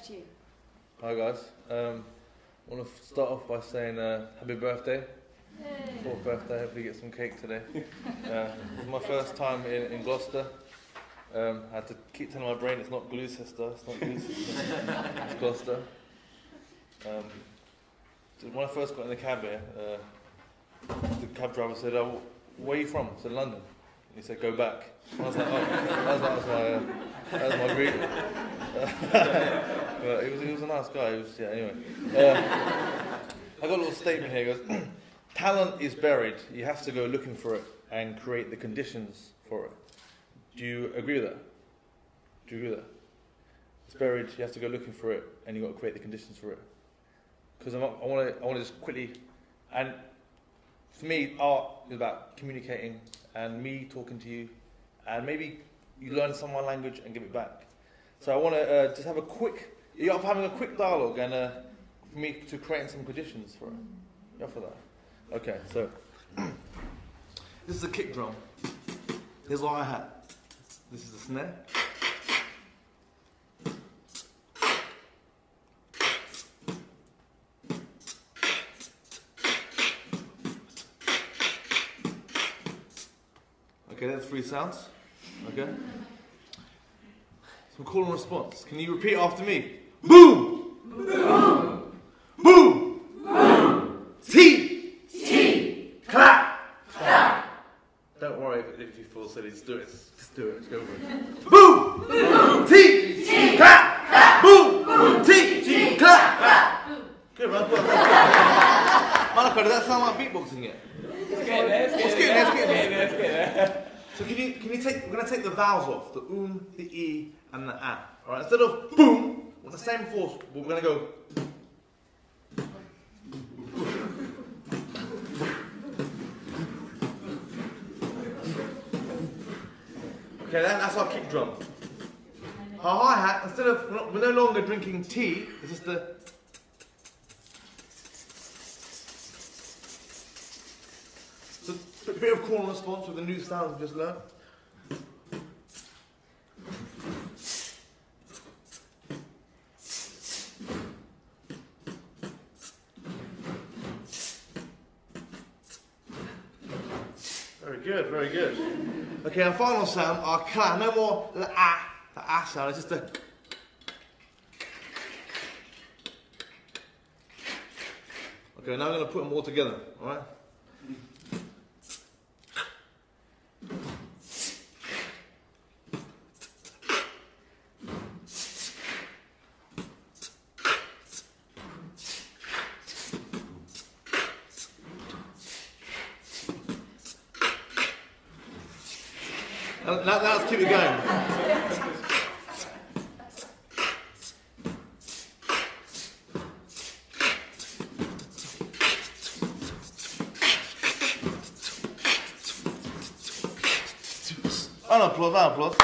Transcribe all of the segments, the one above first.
to you. Hi guys. I want to start off by saying happy birthday. Yay. 4th birthday. Hopefully you get some cake today. It's my first time in Gloucester. I had to keep telling my brain it's not Gloucester. It's not Gloucester. It's Gloucester. When I first got in the cab here, the cab driver said, "Oh, where are you from?" I said, "London." And he said, "Go back." And I was like, "Oh, that was my greeting." But he was a nice guy. Anyway. I got a little statement here. It goes, talent is buried. You have to go looking for it and create the conditions for it. Do you agree with that? Do you agree with that? It's buried. You have to go looking for it, and you've got to create the conditions for it. Because I want to just quickly, and for me, art is about communicating and me talking to you, and maybe you learn some of my language and give it back. So I want to just have a quick, you're up for having a quick dialogue and for me to create some conditions for it. You're up for that? Okay, so this is a kick drum. Here's what I had. This is the snare. Okay, that's 3 sounds. Okay. Some call and response. Can you repeat after me? Boom! Boom! Boom! Boom! T! T! Clap! Clap! Don't worry if you feel silly, just do it. Just do it. Just go for it. Boom! Boom! T! T! Clap! Clap! Boom! Boom! T! T! Clap! Clap! Good, man. Monica, does that sound like beatboxing yet? Let's get there. So can you take, we're going to take the vowels off, the the e, and the a. Alright, instead of boom, with the same force, we're going to go. Okay, that's our kick drum. Our hi-hat, instead of, we're no longer drinking tea, it's just the. A bit of call and response with the new sounds we just learned. Very good, very good. Okay, our final sound, our clap. No more the ah sound, it's just a. Okay, now I'm going to put them all together, alright? Now let's keep it going. Round of applause.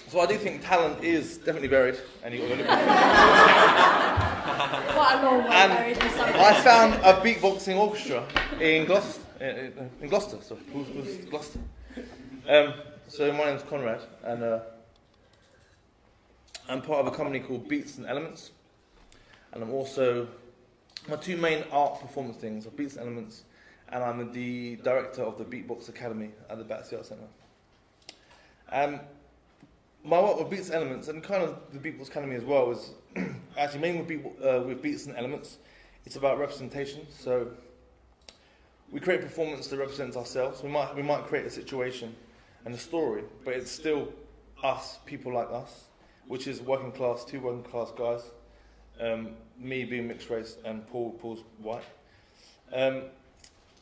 So I do think talent is definitely buried, and you've got to look at it. Quite a long way buried. I found a beatboxing orchestra in Gloucester. Sorry, who's Gloucester? So my name's Conrad, and I'm part of a company called Beats&Elements, and I'm also my 2 main art performance things are Beats&Elements, and I'm the director of the Beatbox Academy at the Battersea Art Centre. My work with Beats&Elements and kind of the Beatbox Academy as well is actually mainly with Beats&Elements. It's about representation. So we create a performance that represents ourselves. We might create a situation and a story, but it's still us, people like us, which is working class, 2 working class guys. Me being mixed race and Paul's white. And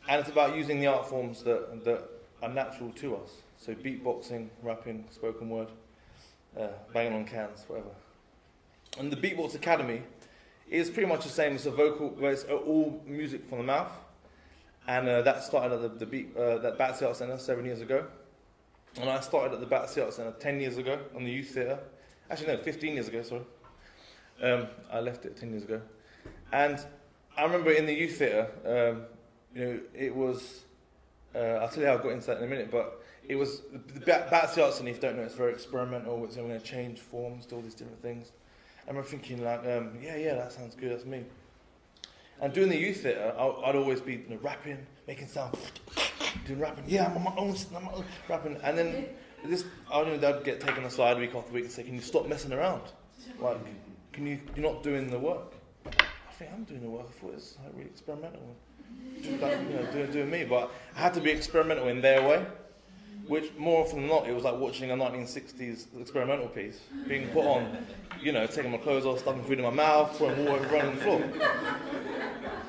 it's about using the art forms that are natural to us. So beatboxing, rapping, spoken word. Banging on cans, whatever. And the Beatbox Academy is pretty much the same as a vocal, where it's all music from the mouth. And that started at that Battersea Art Centre 7 years ago. And I started at the Battersea Art Centre 10 years ago on the youth theatre. Actually, no, 15 years ago, sorry. I left it 10 years ago. And I remember in the youth theatre, it was, I'll tell you how I got into that in a minute, but it was the Battersea Arts Centre. If you don't know, it's very experimental. It's going to change forms, do all these different things. And we're thinking like, yeah, that sounds good. That's me. And doing the youth theatre, I'd always be rapping, making sound, doing rapping. Yeah, I'm on my own rapping. And then they'd get taken aside week after week and say, "Can you stop messing around? Like, you're not doing the work." I think I'm doing the work. I thought it was like really experimental, doing me. But I had to be experimental in their way, which more often than not, it was like watching a 1960s experimental piece being put on. Taking my clothes off, stuffing food in my mouth, throwing water running on the floor.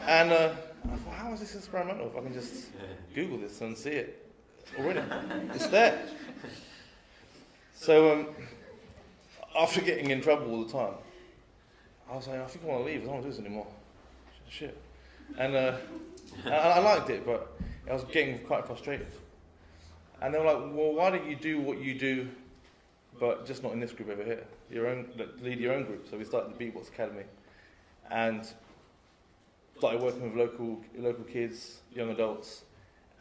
And I thought, how is this experimental? If I can just Google this and see it already, it's there. So after getting in trouble all the time, I was like, I think I want to leave. I don't want to do this anymore. Shit. And I liked it, but I was getting quite frustrated. And they were like, well, why don't you do what you do, but just not in this group over here? Lead your own group. So we started the Beatbox Academy, and started working with local kids, young adults,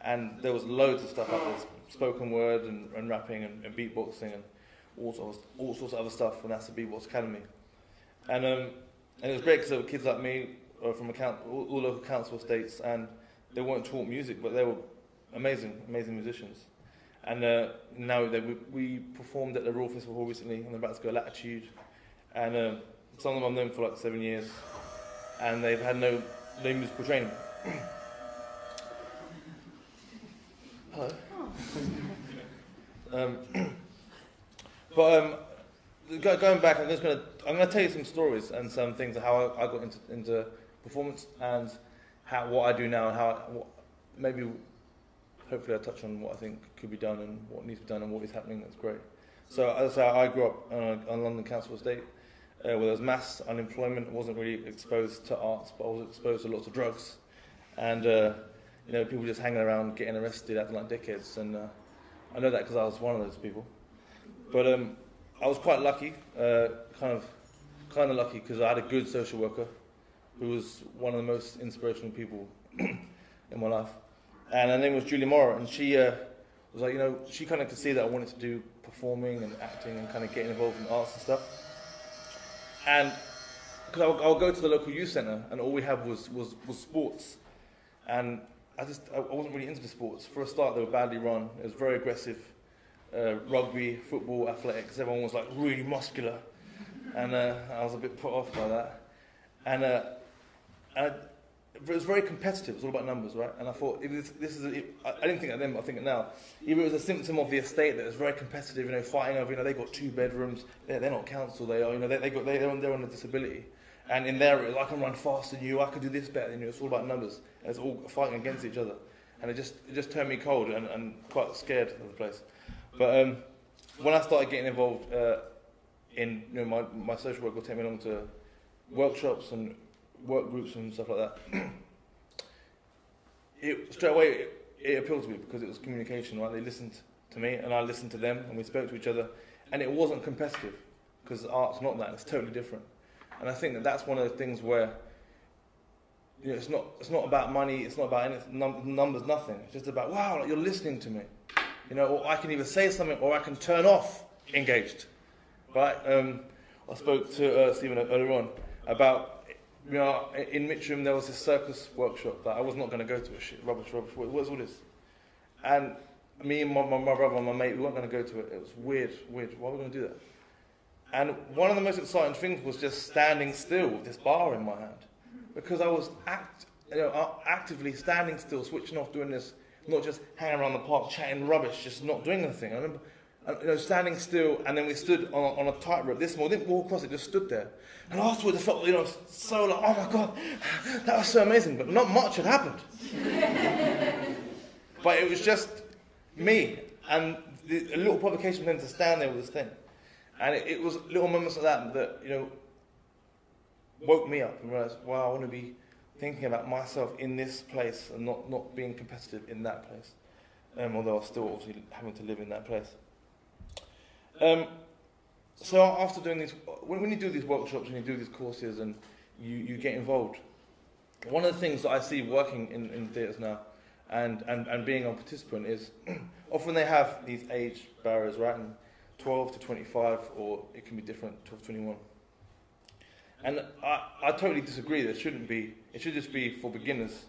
and there was loads of stuff like this, spoken word and rapping and beatboxing and all sorts of other stuff, and that's the Beatbox Academy. And it was great because there were kids like me from all local council estates, and they weren't taught music, but they were amazing musicians. And now we performed at the Royal Festival Hall recently, and they're about to go Latitude, and some of them I've known for like 7 years, and they've had no musical training. Hello. Going back, I'm going to tell you some stories and some things of how I got into performance and what I do now, and hopefully I'll touch on what I think could be done and what needs to be done and what is happening. That's great. So as I say, I grew up on London Council Estate, where there was mass unemployment. I wasn't really exposed to arts, but I was exposed to lots of drugs, and people just hanging around, getting arrested, acting like dickheads. And I know that because I was one of those people. But I was quite lucky, kind of lucky, because I had a good social worker who was one of the most inspirational people in my life. And her name was Julie Morrow, and she was like, she kind of could see that I wanted to do performing and acting and kind of getting involved in arts and stuff. And because I'll go to the local youth centre, and all we had was sports, and I wasn't really into the sports. For a start, they were badly run. It was very aggressive, rugby, football, athletics. Everyone was like really muscular, and I was a bit put off by that. And it was very competitive. It was all about numbers, right? And I thought, I didn't think of them, I think it now. Either it was a symptom of the estate that was very competitive, fighting over, they got 2 bedrooms. They're not council, they are, they're on a disability. And in there, I can run faster than you, I could do this better than you. It's all about numbers. And it's all fighting against each other. And it just turned me cold and quite scared of the place. But when I started getting involved in, my social work would take me along to workshops and work groups and stuff like that. Straight away, it appealed to me because it was communication, right? They listened to me and I listened to them, and we spoke to each other, and it wasn't competitive because art's not that. It's totally different. And I think that's one of the things where it's not about money, it's not about anything, numbers, nothing. It's just about, wow, like you're listening to me, or I can either say something or I can turn off engaged, right? I spoke to Stephen earlier on about, in Mitcham there was this circus workshop that I was not going to go to. Rubbish. What's all this? And me and my brother and my mate, we weren't going to go to it. It was weird. Why were we going to do that? And one of the most exciting things was just standing still with this bar in my hand, because I was actively standing still, switching off, doing this, not just hanging around the park chatting rubbish, just not doing anything. I remember standing still, and then we stood on a tightrope this small, didn't walk across it, just stood there. And afterwards I felt, so like, oh my God, that was so amazing, but not much had happened. But it was just me, and a little provocation for them to stand there with this thing. And it was little moments like that, woke me up and realised, wow, I want to be thinking about myself in this place and not being competitive in that place. Although I was still obviously having to live in that place. So after doing these, when you do these workshops and you do these courses and you get involved, one of the things that I see working in theatres now, and being a participant is often they have these age barriers, right? And 12 to 25, or it can be different, 12 to 21. And I totally disagree. There shouldn't be. It should just be for beginners,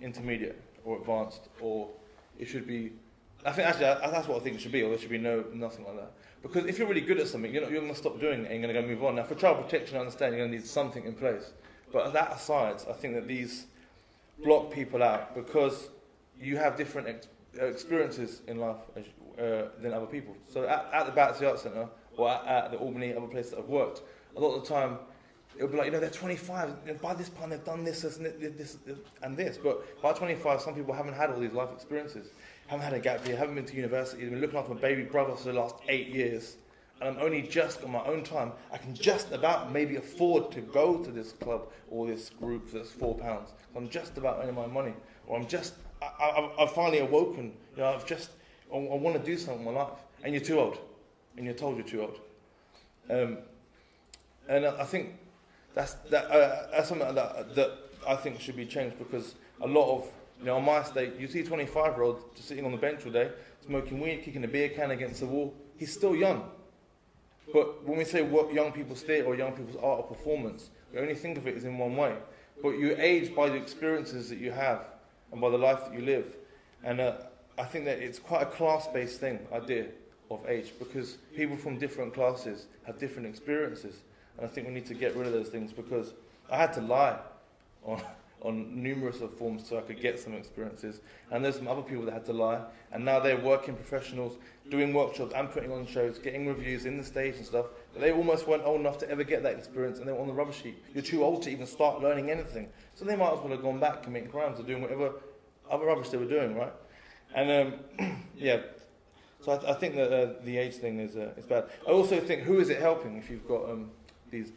intermediate, or advanced, or it should be. I think actually that's what I think it should be, or there should be nothing like that. Because if you're really good at something, you're going to stop doing it and you're going to go move on. Now, for child protection, I understand you're going to need something in place. But that aside, I think that these block people out because you have different experiences in life than other people. So at the Battersea Arts Centre or at the Albany, other places that I've worked, a lot of the time it'll be like, they're 25, by this time they've done this and this. But by 25, some people haven't had all these life experiences, haven't had a gap year, haven't been to university, they've been looking after my baby brother for the last 8 years. And I'm only just on my own time. I can just about maybe afford to go to this club or this group that's £4. I'm just about earning my money, or I've finally awoken. I want to do something in my life, and you're too old, and you're told you're too old. And I think that's something that I think should be changed, because a lot of on my estate, you see a 25-year-old just sitting on the bench all day, smoking weed, kicking a beer can against the wall. He's still young. But when we say what young people's theatre or young people's art or performance, we only think of it as in one way. But you age by the experiences that you have and by the life that you live. And I think that it's quite a class-based idea of age, because people from different classes have different experiences. And I think we need to get rid of those things, because I had to lie on numerous of forms so I could get some experiences. And there's some other people that had to lie, and now they're working professionals, doing workshops and putting on shows, getting reviews in the stage and stuff, but they almost weren't old enough to ever get that experience, and they were on the rubber sheet. You're too old to even start learning anything. So they might as well have gone back committing crimes or doing whatever other rubbish they were doing, right? And so I think that the age thing is bad. I also think, who is it helping if you've got these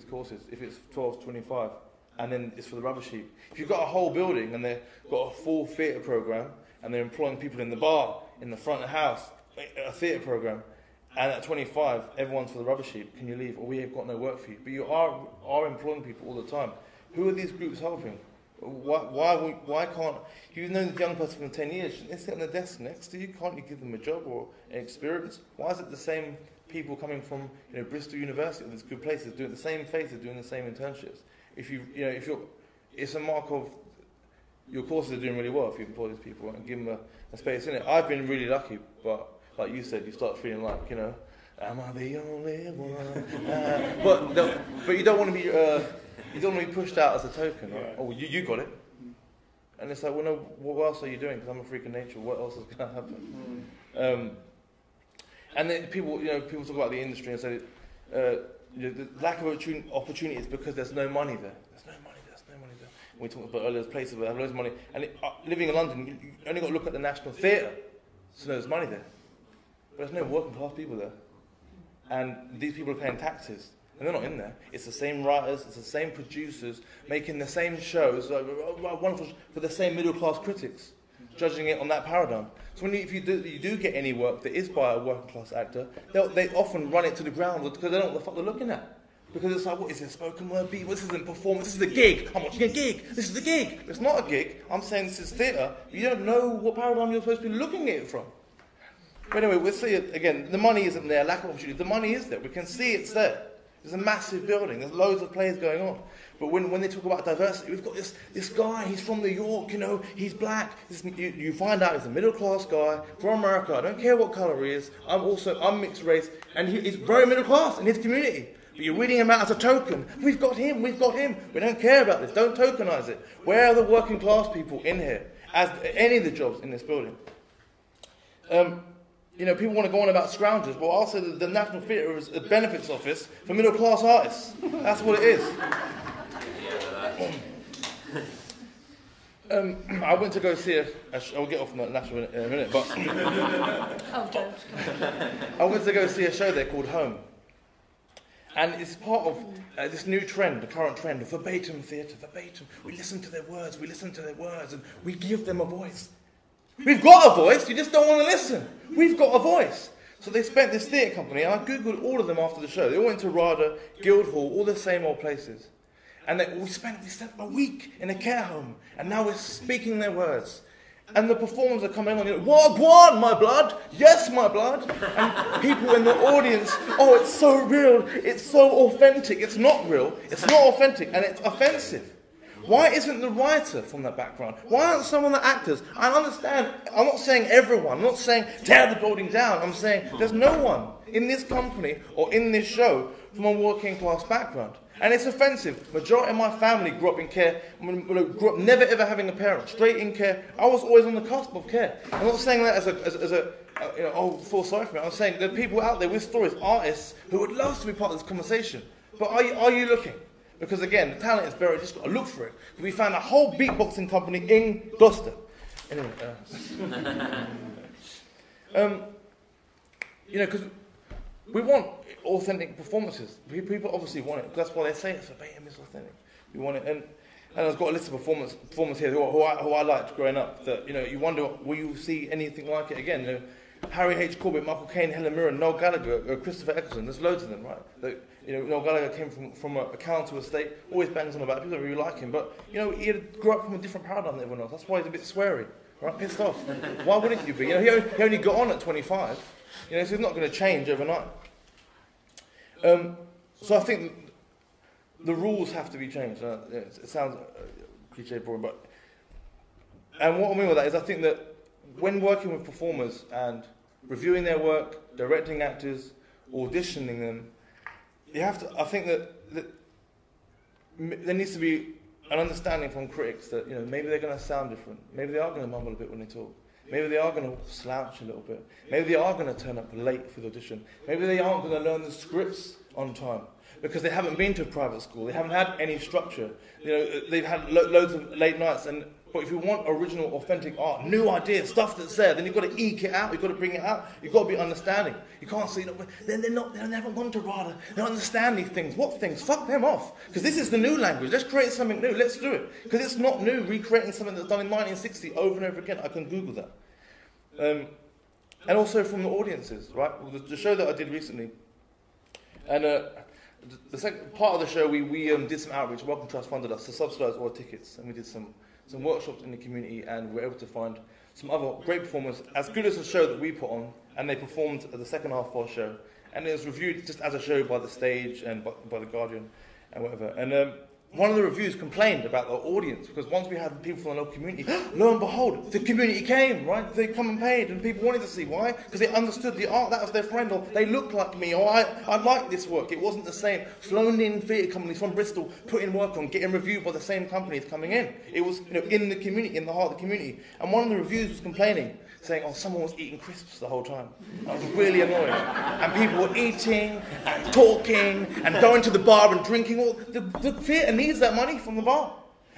courses, if it's 12 to 25? And then it's for the rubber sheet. If you've got a whole building and they've got a full theatre programme and they're employing people in the bar, in the front of the house, a theatre programme, and at 25, everyone's for the rubber sheet, can you leave? Or we have got no work for you. But you are employing people all the time. Who are these groups helping? Why can't, if you've known the young person for 10 years, shouldn't they sit on the desk next to you? Can't you give them a job or an experience? Why is it the same people coming from Bristol University or these good places doing the same faces, doing the same internships? If it's a mark of your courses are doing really well if you employ these people and give them a space in it. I've been really lucky, but like you said, you start feeling like, am I the only one? But you don't want to be pushed out as a token, right? Oh, you got it, and it's like, well, no, what else are you doing? Because I'm a freak of nature. What else is going to happen? And then people talk about the industry and say. The lack of opportunity is because there's no money there. There's no money there. We talked about earlier, there's places where have loads of money. And living in London, you only got to look at the National Theatre to know there's money there. But there's no working class people there. And these people are paying taxes. And they're not in there. It's the same writers, it's the same producers, making the same shows, wonderful, for the same middle class critics, judging it on that paradigm. So if you do get any work that is by a working class actor, they often run it to the ground because they don't know what the fuck they're looking at. Because it's like, what is it, spoken word beat? This isn't performance, this is a gig. I'm watching a gig. This is a gig. It's not a gig. I'm saying this is theatre. You don't know what paradigm you're supposed to be looking at it from. But anyway, we'll see it again. The money isn't there, lack of opportunity. The money is there. We can see it's there. There's a massive building. There's loads of plays going on. But when they talk about diversity, we've got this guy, he's from New York, he's black. You find out he's a middle-class guy from America. I don't care what colour he is. I'm mixed race. And he's very middle-class in his community. But you're reading him out as a token. We've got him. We don't care about this. Don't tokenise it. Where are the working-class people in here? As any of the jobs in this building? People want to go on about scroungers. Well, I'll say that the National Theatre is a benefits office for middle-class artists. That's what it is. I went to go see I'll get off on that National in a minute, but Oh, don't. I went to go see a show there called Home. And it's part of this new trend, the current trend of verbatim theatre, verbatim. We listen to their words, and we give them a voice. We've got a voice, you just don't want to listen. We've got a voice. So they spent this theatre company, and I googled all of them after the show. They all went to RADA, Guildhall, all the same old places. And we spent a week in a care home, and now we're speaking their words. And the performers are coming on, Wagwan, my blood, yes, my blood. And people in the audience, oh, it's so real, it's so authentic. It's not real, it's not authentic, and it's offensive. Why isn't the writer from that background? Why aren't some of the actors? I understand, I'm not saying everyone, I'm not saying tear the building down. I'm saying there's no one in this company or in this show from a working class background. And it's offensive. Majority of my family grew up in care, grew up never ever having a parent, straight in care. I was always on the cusp of care. I'm not saying that as a oh, feel sorry for me. I'm saying there are people out there with stories, artists, who would love to be part of this conversation. But are you looking? Because again, the talent is buried, just got to look for it. We found a whole beatboxing company in Gloucester. Anyway, because we want authentic performances. People obviously want it. That's why they say it's verbatim, it's authentic. We want it. And I've got a list of performers here who I liked growing up. That you wonder, will you see anything like it again? Harry H. Corbett, Michael Caine, Helen Mirren, Noel Gallagher, Christopher Eccleston. There's loads of them, right? Noel Gallagher came from a council estate, always bangs on about it. People don't really like him, but he grew up from a different paradigm than everyone else. That's why he's a bit sweary, right? Pissed off. Why wouldn't you be? He only got on at 25. So he's not going to change overnight. So I think the rules have to be changed. It sounds cliche, boring, and what I mean by that is I think that when working with performers and reviewing their work, directing actors, auditioning them, I think that there needs to be an understanding from critics that maybe they're going to sound different, maybe they are going to mumble a bit when they talk. Maybe they are going to slouch a little bit. Maybe they are going to turn up late for the audition. Maybe they aren't going to learn the scripts on time because they haven't been to a private school. They haven't had any structure. They've had loads of late nights. But if you want original, authentic art, new ideas, stuff that's there, then you've got to eke it out. You've got to bring it out. You've got to be understanding. You can't say, they haven't gone to RADA. They don't understand these things. What things? Fuck them off. Because this is the new language. Let's create something new. Let's do it. Because it's not new, recreating something that's done in 1960 over and over again. I can Google that. And also from the audiences, right? The show that I did recently, and the second part of the show, we did some outreach. Welcome Trust funded us to subsidise all the tickets, and we did some workshops in the community, and we were able to find some other great performers, as good as the show that we put on, and they performed at the second half of our show, and it was reviewed just as a show by The Stage and by The Guardian and whatever. And one of the reviews complained about the audience, because once we had people from the local community, lo and behold, the community came, right? They come and paid, and people wanted to see. Why? Because they understood the art, that was their friend, or they looked like me, or I like this work. It wasn't the same flown in theatre companies from Bristol putting work on, getting reviewed by the same companies coming in. It was in the community, in the heart of the community. And one of the reviews was complaining, saying, oh, someone was eating crisps the whole time. I was really annoyed. And people were eating and talking and going to the bar and drinking. The theatre needs that money from the bar.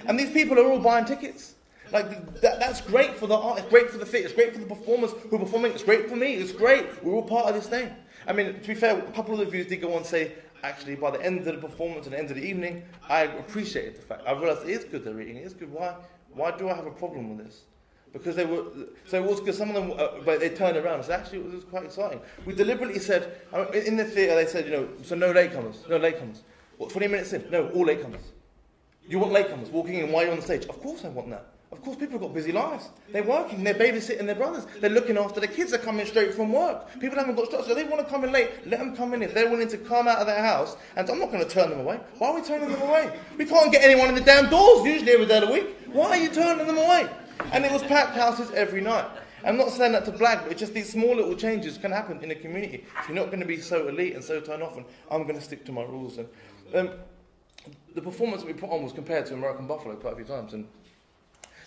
And these people are all buying tickets. That's great for the art, it's great for the theatre, it's great for the performers who are performing, it's great for me, it's great. We're all part of this thing. I mean, to be fair, a couple of the reviews did go on and say, actually, by the end of the performance and the end of the evening, I appreciated the fact. I realised it is good they're eating, it is good. Why do I have a problem with this? Because it was because some of them, but they turned around and said, actually, it was quite exciting. We deliberately said, in the theatre, they said, so no latecomers. What, 20 minutes in? No, all latecomers. You want latecomers walking in while you're on the stage? Of course I want that. Of course, people have got busy lives. They're working, they're babysitting their brothers. They're looking after their kids, they're coming straight from work. People haven't got structure, they want to come in late. Let them come in if they're willing to come out of their house. And I'm not going to turn them away. Why are we turning them away? We can't get anyone in the damn doors, usually every day of the week. Why are you turning them away? And it was packed houses every night. I'm not saying that to blag, but it's just these small little changes can happen in a community. If you're not going to be so elite and so turned off, and I'm going to stick to my rules. And the performance that we put on was compared to American Buffalo quite a few times. And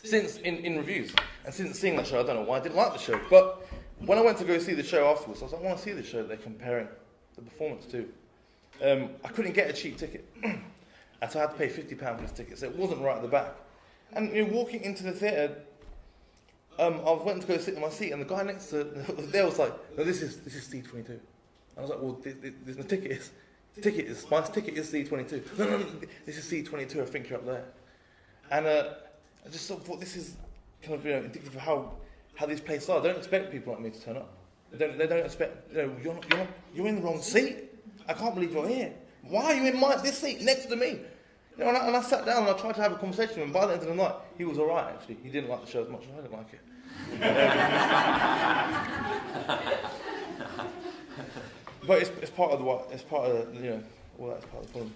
since in reviews, and since seeing that show, I don't know why I didn't like the show, but when I went to go see the show afterwards, I was like, I want to see the show that they're comparing the performance to. I couldn't get a cheap ticket, and so I had to pay £50 for this ticket, so it wasn't right at the back. And walking into the theatre, I went to go sit in my seat, and the guy next to there was like, "No, this is C22." I was like, "Well, my ticket is C22." No, this is C22. I think you're up there. And I just thought this is kind of indicative of how these places are. They don't expect people like me to turn up. They don't expect you're in the wrong seat. I can't believe you're here. Why are you in this seat next to me? You know, and I sat down and I tried to have a conversation with him. By the end of the night, he was all right, actually. He didn't like the show as much as I didn't like it. But it's part of all that's part of the problem.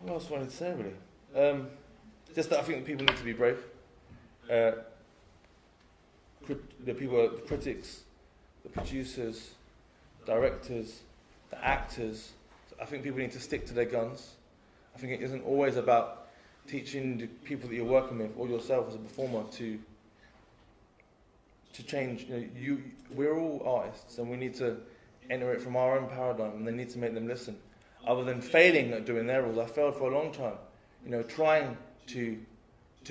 What else do I need to say, really? Just that I think that people need to be brave. The critics, the producers, directors, the actors. I think people need to stick to their guns. I think it isn't always about teaching the people that you're working with or yourself as a performer to change. We're all artists, and we need to enter it from our own paradigm, and they need to make them listen. Other than failing at doing their roles, I failed for a long time. Trying to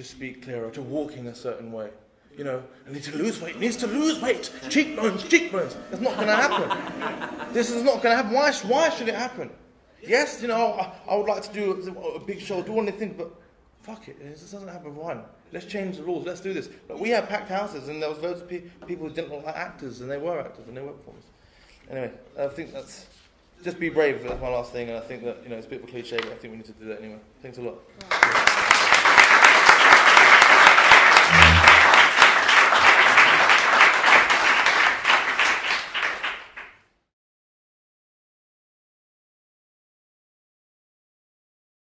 speak clearer, to walk in a certain way. I need to lose weight. Needs to lose weight. Cheekbones. It's not going to happen. This is not going to happen. Why should it happen? Yes, I would like to do a big show, do anything, but fuck it. This doesn't happen for one. Let's change the rules. Let's do this. But we had packed houses, and there was loads of people who didn't look like actors, and they were actors, and they were performers. Anyway, I think that's just be brave. That's my last thing, and I think that it's a bit of a cliche, but I think we need to do that anyway. Thanks a lot.